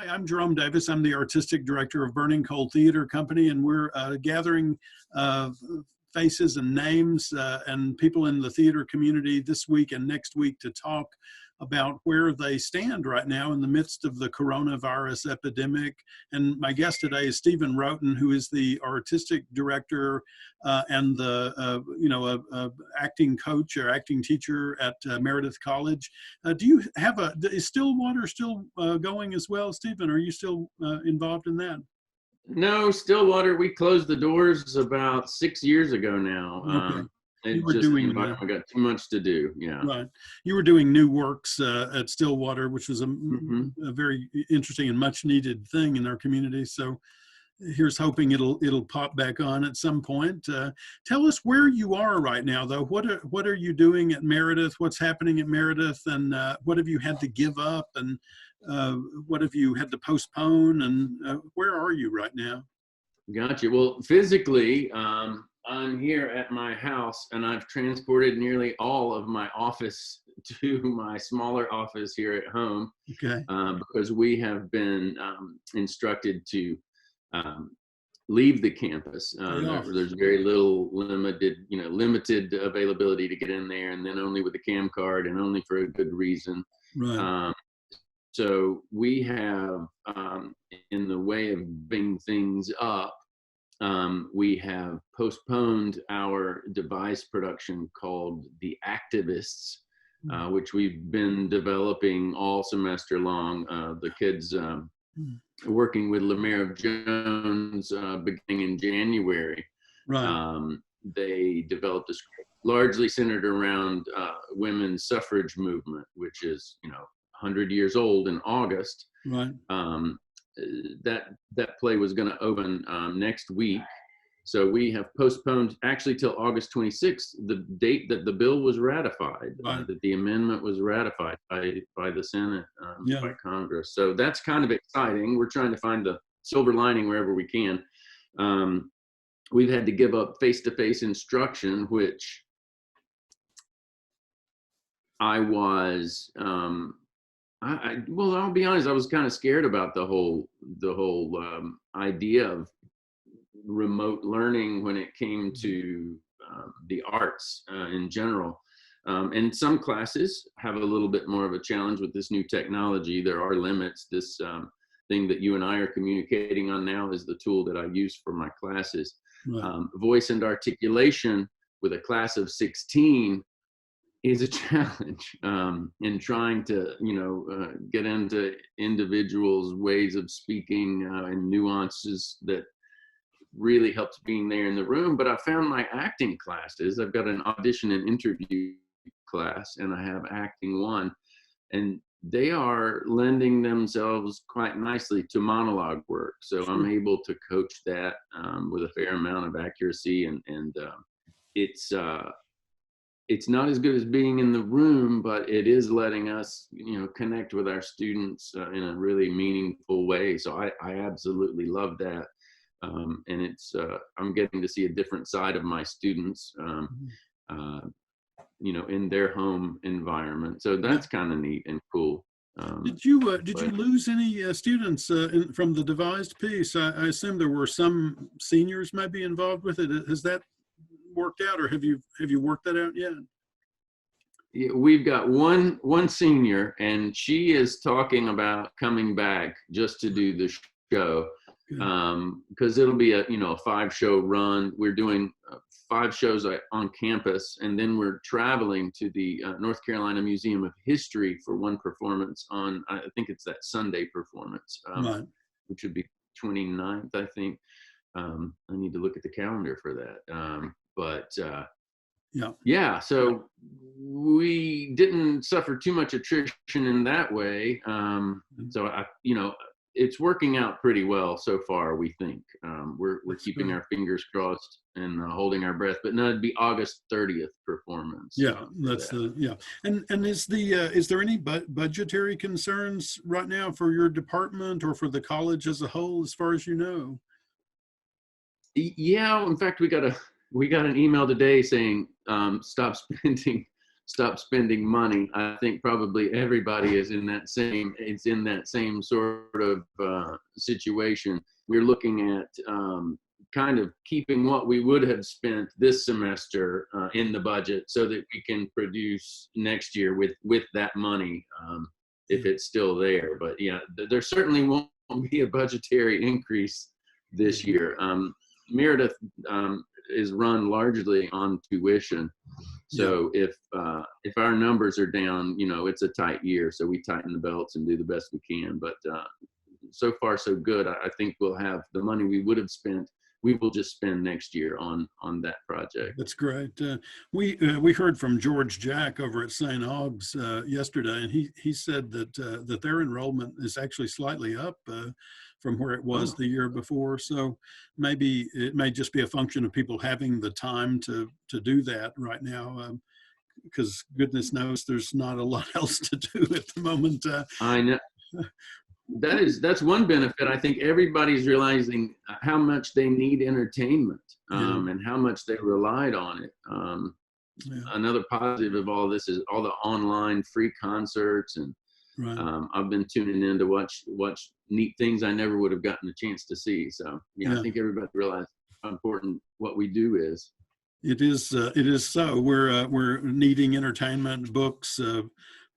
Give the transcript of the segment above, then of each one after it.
Hi, I'm Jerome Davis. I'm the artistic director of Burning Coal Theater Company, and we're gathering faces and names and people in the theater community this week and next week to talk about where they stand right now in the midst of the coronavirus epidemic. And my guest today is Stephen Roten, who is the artistic director and the acting coach or acting teacher at Meredith College. Do you have is Stillwater still going as well, Stephen? Are you still involved in that? No, Stillwater, we closed the doors about 6 years ago now. Okay. It just, the environment got too much to do, yeah. Right. You were doing new works at Stillwater, which was a very interesting and much needed thing in our community. So here's hoping it'll pop back on at some point. Tell us where you are right now, though. What are you doing at Meredith? What's happening at Meredith? And what have you had to give up? And what have you had to postpone? And where are you right now? Gotcha. Well, physically, I'm here at my house, and I've transported nearly all of my office to my smaller office here at home. Okay. Because we have been instructed to leave the campus. There's very little limited availability to get in there, and then only with a cam card and only for a good reason. Right. So we have, in the way of bringing things up, we have postponed our devised production called The Activists, which we've been developing all semester long. The kids working with Lemire Jones beginning in January. Right. They developed a script largely centered around women's suffrage movement, which is 100 years old in August. Right. That play was going to open next week. So we have postponed actually till August 26th, the date that the bill was ratified, Right. that the amendment was ratified by the Senate, by Congress. So that's kind of exciting. We're trying to find the silver lining wherever we can. We've had to give up face-to-face instruction, which I was, well, I'll be honest, I was kind of scared about the whole idea of remote learning when it came to the arts in general. And some classes have a little bit more of a challenge with this new technology. There are limits. This thing that you and I are communicating on now is the tool that I use for my classes. Right. Voice and articulation with a class of 16 is a challenge in trying to, get into individuals' ways of speaking and nuances that really helps being there in the room. But I found my acting classes. I've got an audition and interview class, and I have acting 1, and they are lending themselves quite nicely to monologue work. So I'm able to coach that with a fair amount of accuracy, and it's not as good as being in the room, but it is letting us, connect with our students in a really meaningful way. So I absolutely love that. And it's, I'm getting to see a different side of my students, in their home environment. So that's kind of neat and cool. Did you lose any students from the devised piece? I assume there were some seniors maybe involved with it. Has that worked out, or have you worked that out yet? Yeah, we've got one senior, and she is talking about coming back just to do the show, because it'll be a 5-show run. We're doing 5 shows on campus, and then we're traveling to the North Carolina Museum of History for one performance on, I think it's that Sunday performance, right. Which would be 29th, I think. I need to look at the calendar for that. So we didn't suffer too much attrition in that way. So it's working out pretty well so far, we think. We're keeping our fingers crossed and holding our breath, but no, it'd be August 30th performance. Yeah, And is there any budgetary concerns right now for your department or for the college as a whole, as far as you know? Yeah, in fact, we got an email today saying stop spending stop spending money. I think probably everybody is in that same, it's in that same sort of situation. We're looking at kind of keeping what we would have spent this semester in the budget so that we can produce next year with that money, if it's still there. But yeah, there certainly won't be a budgetary increase this year. Meredith is run largely on tuition. So if our numbers are down, you know, it's a tight year. So we tighten the belts and do the best we can. But so far, so good. I think we'll have the money we would have spent. We will just spend next year on that project. That's great. We heard from George Jack over at St. Aug's yesterday, and he said that their enrollment is actually slightly up from where it was the year before. So maybe it may just be a function of people having the time to do that right now, because goodness knows there's not a lot else to do at the moment. I know. That's one benefit. I think everybody's realizing how much they need entertainment, and how much they relied on it. Another positive of all this is all the online free concerts, and I've been tuning in to watch neat things I never would have gotten a chance to see. So I think everybody realized how important what we do is. It is so. We're needing entertainment, books,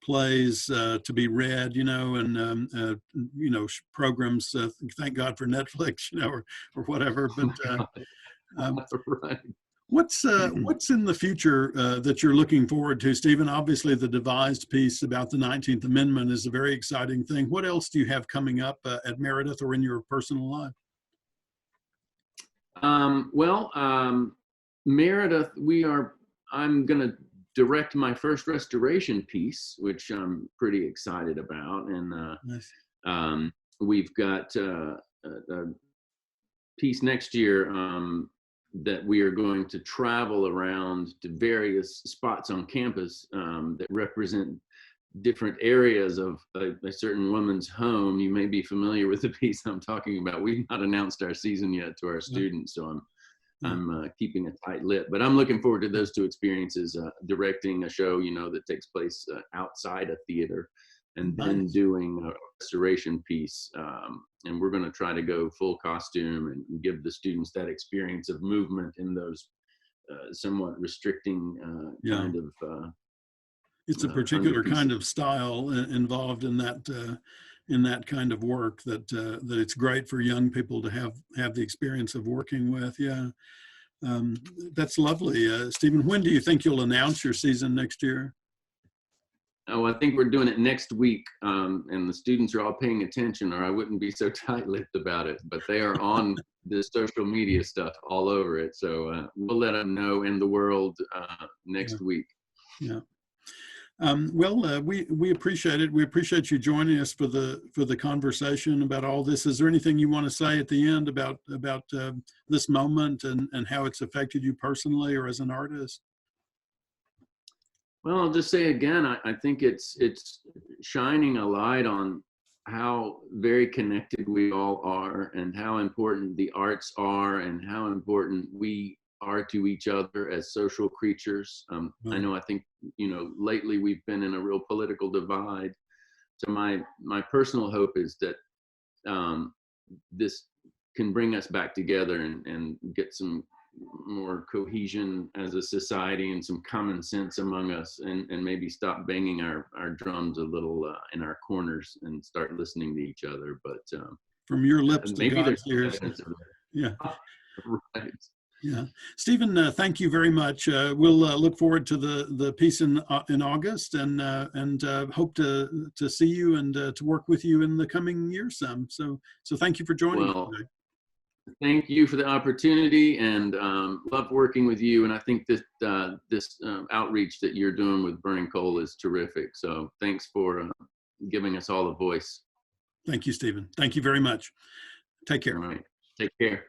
plays to be read, you know, and you know, programs. Thank God for Netflix, you know, or whatever. But Right. what's in the future that you're looking forward to, Stephen? Obviously, the devised piece about the 19th Amendment is a very exciting thing. What else do you have coming up at Meredith or in your personal life? Meredith, I'm going to direct my first restoration piece, which I'm pretty excited about. And Nice. We've got a piece next year that we are going to travel around to various spots on campus that represent different areas of a certain woman's home. You may be familiar with the piece I'm talking about. We've not announced our season yet to our students, so I'm keeping a tight lip, but I'm looking forward to those two experiences, directing a show, you know, that takes place outside a theater, and then doing a restoration piece. And we're going to try to go full costume and give the students that experience of movement in those somewhat restricting kind of. It's a particular kind of style involved in that kind of work that it's great for young people to have the experience of working with. That's lovely. Stephen, when do you think you'll announce your season next year? Oh, I think we're doing it next week, and the students are all paying attention, or I wouldn't be so tight-lipped about it. But they are on the social media stuff all over it, so we'll let them know in the world next week. Yeah. Well, we appreciate it. We appreciate you joining us for the conversation about all this. Is there anything you want to say at the end about this moment and how it's affected you personally or as an artist? Well, I'll just say again, I think it's shining a light on how very connected we all are, and how important the arts are, and how important we are to each other as social creatures. I know, I think, you know, lately we've been in a real political divide. So my personal hope is that this can bring us back together and get some more cohesion as a society and some common sense among us, and maybe stop banging our drums a little in our corners and start listening to each other. But from your lips to maybe God's ears. Yeah. Right. Yeah, Stephen, thank you very much. We'll look forward to the piece in August, and hope to see you and to work with you in the coming years some. So thank you for joining us today. Thank you for the opportunity, and love working with you. And I think this outreach that you're doing with Burning Coal is terrific. So thanks for giving us all a voice. Thank you, Stephen. Thank you very much. Take care. All right. Take care.